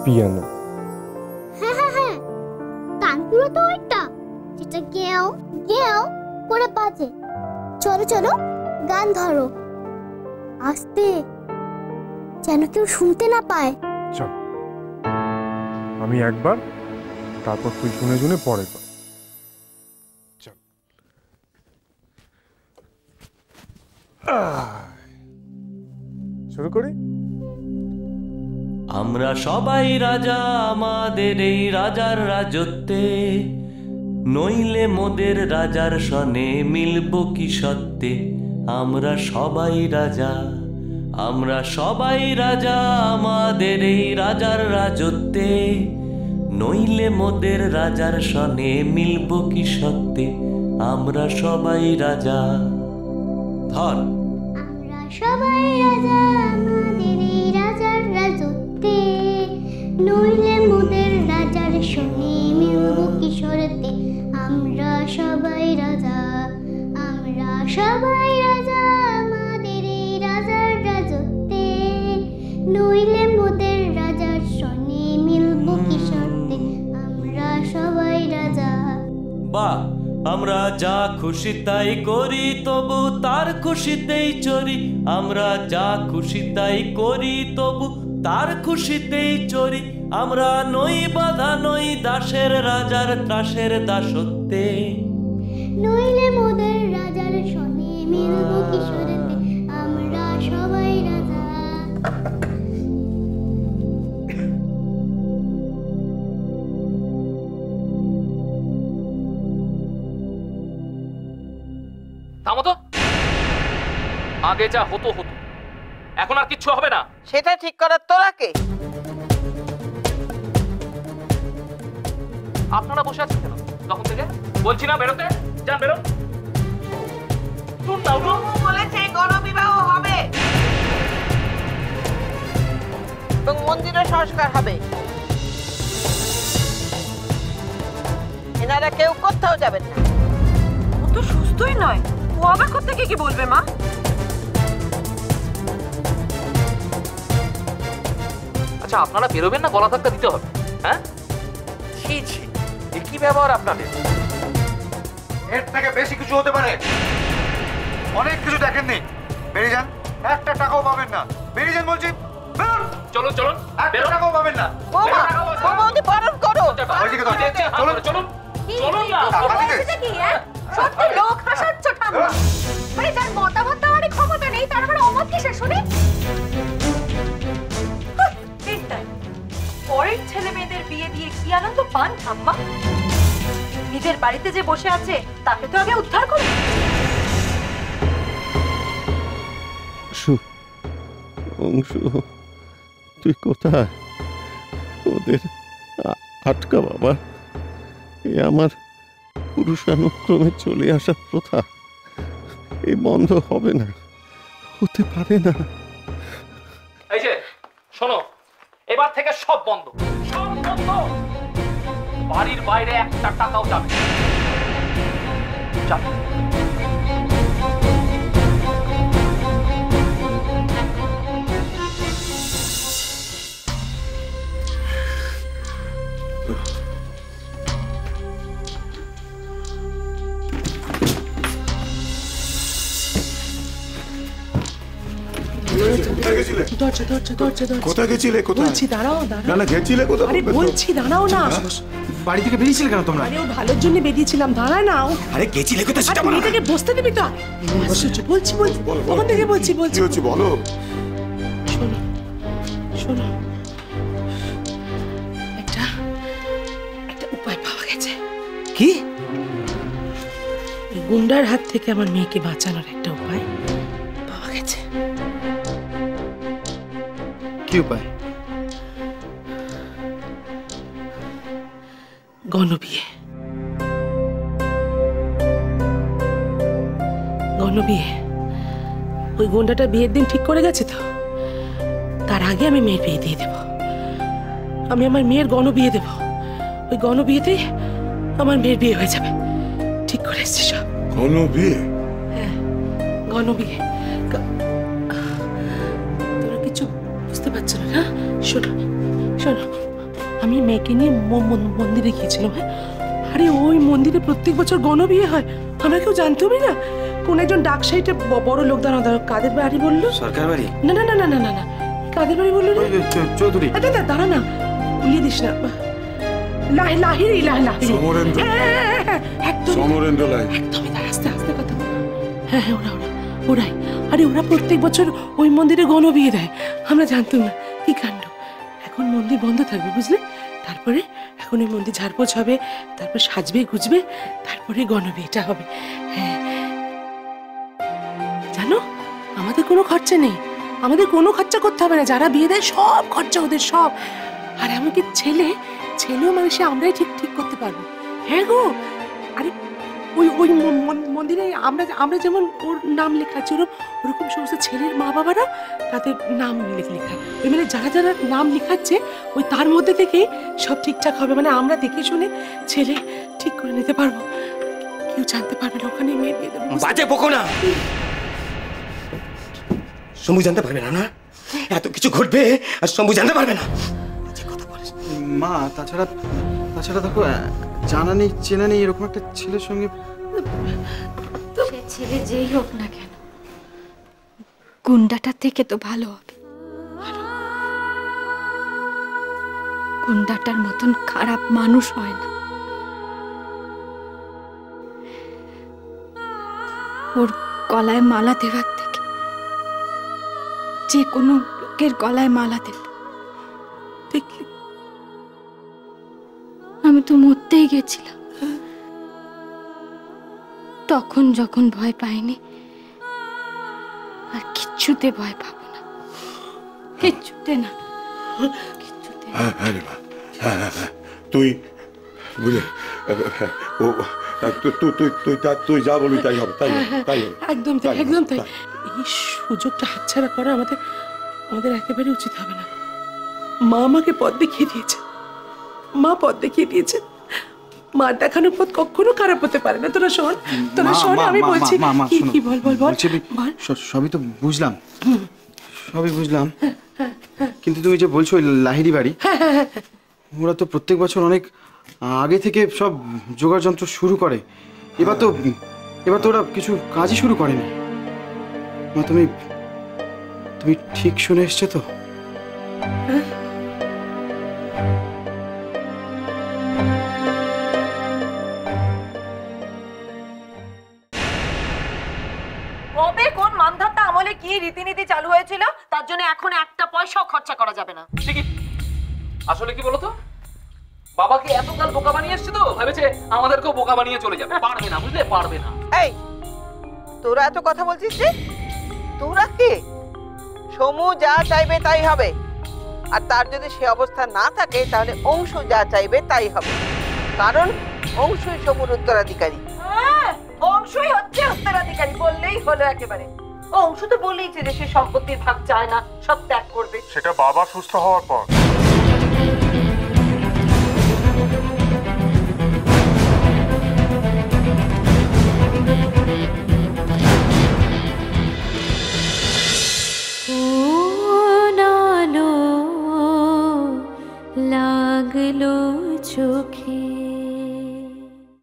Piano. হ্যাঁ হ্যাঁ হ্যাঁ, তানপুরা তো ওইটা যেটা গেও গেও করে বাজে। চলো চলো, গান ধরো আস্তে, যেন কেউ শুনতে না পায়। চল, আমি একবার, তারপর তুই শুনে শুনে পরের বার। চল। শুরু করি। আমরা সবাই রাজা আমাদের এই রাজার রাজত্বে, নইলে মোদের রাজার সনে মিলব কি সত্যে। আমরা সবাই রাজা, আমরা সবাই রাজা আমাদের এই রাজার রাজত্বে, নইলে মোদের রাজার সনে মিলব কি সত্যে। আমরা সবাই রাজা। ধর। আমরা সবাই রাজা আমাদের এই রাজার রাজত্বে, নইলে মোদের রাজার সঙ্গে মিলব কি শর্তে। আমরা সবাই রাজা, আমরা সবাই রাজা আমাদের এই রাজার রাজত্বে, নইলে মোদের রাজার সঙ্গে মিলব কি শর্তে। আমরা সবাই রাজা। বাহ, আমরা যা খুশি তাই করি তবু তার খুশিতেই চরি। আমরা যা খুশি তাই করি তবু তার খুশিতেই চরি। আমরা নই বাধা নই দাসের রাজার ত্রাসের দাসত্বে, নইলে মোদের রাজার সনে মিলব কি শর্তে। আমরা সবাই রাজা। থামো তো, আগে যা হতো হতো, এখন আর কিচ্ছু হবে না। সেটা ঠিক করার তোরা কে? আপনারা বসে আছেন কেন তখন থেকে? বলছি না বেরোতে, যান বেরোন। বলেছে গণবিবাহ হবে এবং মন্দিরে সংস্কার হবে। এনারা কেউ কোথাও যাবেন না। ও তো সুস্থই নয়, ও আবার কোত্থেকে কি বলবে মা? আচ্ছা, আপনারা বেরোবেন না গলা ধাক্কা দিতে হবে? হ্যাঁ, ছি ছি, এ কি ব্যবহার আপনাদের? এর থেকে বেশি কিছু হতে পারে। অনেক কিছু দেখেননি, বেরিয়ে যান। একটা টাকাও পাবেন না, বেরিয়ে যান বলছি। চলুন চলুন, একটা টাকাও পাবেন না। বৌদি বারণ করো। চলুন চলুন চলুন না। সত্যি লোক হাসাচ্ছ ঠাম্মা। মানে যার মতামত দেওয়ারই ক্ষমতা নেই তার আবার অমত কিসের শুনি? পরের ছেলে মেয়েদের বিয়ে দিয়ে কি আনন্দ পান ঠাম্মা? নিজের বাড়িতে যে বসে আছে তাকে তো আগে উদ্ধার করুন। অংশু, তুই কোথায়? ওদের আটকা বাবা। এ আমার পুরুষানুক্রমে চলে আসা প্রথা, এই বন্ধ হবে না, হতে পারে না। এই যে শোনো, এবার থেকে সব বন্ধ, সব বন্ধ। বাড়ির বাইরে একটা টাকাও যাবে না। কোথায় গেছিলে? বলছি দাঁড়াও দাঁড়াও। না না, গেছিলে কোথায়? আরে বলছি দাঁড়াও না। বাড়ি থেকে বেরিয়েছিলে কেন তোমরা? আরে ও ভালোর জন্য বেরিয়েছিলাম, দাঁড়া নাও। আরে গেছিলে কোথায় সেটা বলো। মেয়েটাকে বসতে দিবি তো? বলছি বলছি ওখান থেকে বলছি কি হচ্ছে বলো। শোনো শোনো, একটা উপায় পাওয়া গেছে। কি? গুন্ডার হাত থেকে আমার মেয়েকে বাঁচানোর একটা উপায় পাওয়া গেছে। কি উপায়? গণবিয়ে। গণবিয়ে। ওই গুন্ডাটা বিয়ের দিন ঠিক করে গেছে তো, তার আগে আমি মেয়ের বিয়ে দিয়ে দেব। আমি আমার মেয়ের গণবিয়ে দেব। ওই গণবিয়েতেই আমার মেয়ের বিয়ে হয়ে যাবে। ঠিক করে এসছি সব। গণবিয়ে? হ্যাঁ, গণবিয়ে। তোরা কিছু বুঝতে পারছো না? শোনো শোনো, আমি মেয়েকে নিয়ে মন্দিরে গিয়েছিলাম। হ্যাঁ, আরে ওই মন্দিরে প্রত্যেক বছর গণবিয়ে হয়, আমরা কেউ জানতামই না। কোন একজন ডাক সাইটে বড় লোক দাঁড়া কাদের বাড়ি বললো? সরকার বাড়ি? না না না না না না না, কাদের বাড়ি বললো রে? চৌধুরী। দাঁড়া না, ভুলিয়ে দিস না। লাহিড়ি লাহিড়ি। সমরেন্দ্র। একদম সমরেন্দ্র লাই। একদমই তার আস্তে আস্তে কথা বল। হ্যাঁ হ্যাঁ, ওরাই। আরে ওরা প্রত্যেক বছর ওই মন্দিরে গণবিয়ে দেয়, আমরা জানতাম না। কি কাণ্ড! এখন মন্দির বন্ধ থাকবে বুঝলে, তারপরে এখন ওই মন্দির ঝাড়পোছ হবে, তারপর সাজবে গুজবে, তারপরে গণবিয়েটা হবে। হ্যাঁ জানো, আমাদের কোনো খরচা নেই, আমাদের কোনো খরচা করতে হবে না। যারা বিয়ে দেয় সব খরচা ওদের, সব। আর এমনকি ছেলেও মানে সে আমরাই ঠিক করতে পারবো। হ্যাঁ গো, আরে ওই মন্দিরে আমরা যেমন ওর নাম লেখা আছে, ওরকম সমস্ত ছেলের মা বাবারা তাদের নাম লেখা। ওই মানে যারা যারা নাম লেখাচ্ছে ওই তার মধ্যে থেকেই সব ঠিকঠাক হবে। মানে আমরা দেখে শুনে ছেলে ঠিক করে নিতে পারবো, কেউ জানতে পারবে না ওখানে মেয়ে বিয়ে দেবো। বাজে বকো না, শম্ভু জানতে পারবে না। না, এত কিছু ঘটবে আর শম্ভু জানতে পারবে না। মা, তাছাড়া দেখো, জানা নেই চেনা নেই এরকম একটা ছেলের সঙ্গে। সে ছেলে যেই হোক না কেন, গুন্ডাটা থেকে তো ভালো হবে। গুন্ডাটার মতন খারাপ মানুষ হয় না। ওর গলায় মালা দেওয়ার থেকে যে কোনো লোকের গলায় মালা দেব। দেখলি, আমি তো মরতেই গেছিলাম, তখন যখন ভয় পাইনি, আর কিচ্ছুতে ভয় পাবো না, কিচ্ছুতে না, কিচ্ছুতে না। তুই বুঝলে, তুই যা বলবি তাই হবে, তাই হবে। একদম তাই, একদম তাই। এই সুযোগটা হাতছাড়া করা আমাদের একেবারে উচিত হবে না। মা আমাকে পথ দেখিয়ে দিয়েছে, মা দেখানোর পথ কখনো খারাপ হতে পারে না। তোরা শোন, আমি বলছি। কি বল। সবই তো বুঝলাম, সবই বুঝলাম, কিন্তু তুমি যে বলছো ওই লাহিড়ি বাড়ি, ওরা তো প্রত্যেক বছর অনেক আগে থেকে সব জোগাড় যন্ত্র শুরু করে। এবার তো ওরা কিছু কাজই শুরু করেনি। মা, তুমি ঠিক শুনে এসছো তো? কবে কোন মানধাতা আমলে কি রীতিনীতি চালু হয়েছিল, তার জন্য এখন একটা পয়সাও খরচা করা যাবে না। ঠিকই। আসলে কি বলতো, বাবাকে এতকাল বোকা বানিয়ে এসছে তো ভেবেছে আমাদেরকেও বোকা বানিয়ে চলে যাবে। পারবে না, বুঝলে, পারবে না। এই, তোরা এত কথা বলছিস যে? তোরা কি? সমু যা চাইবে তাই হবে, আর তার যদি সে অবস্থা না থাকে তাহলে অংশু যা চাইবে তাই হবে, কারণ অংশুই সমুর উত্তরাধিকারী। অংশুই হচ্ছে উত্তরাধিকারী বললেই হলো একেবারে। অংশু তো বলেইছে যে সে সম্পত্তির ভাগ চায় না, সব ত্যাগ করবে। সেটা বাবা সুস্থ হওয়ার পর।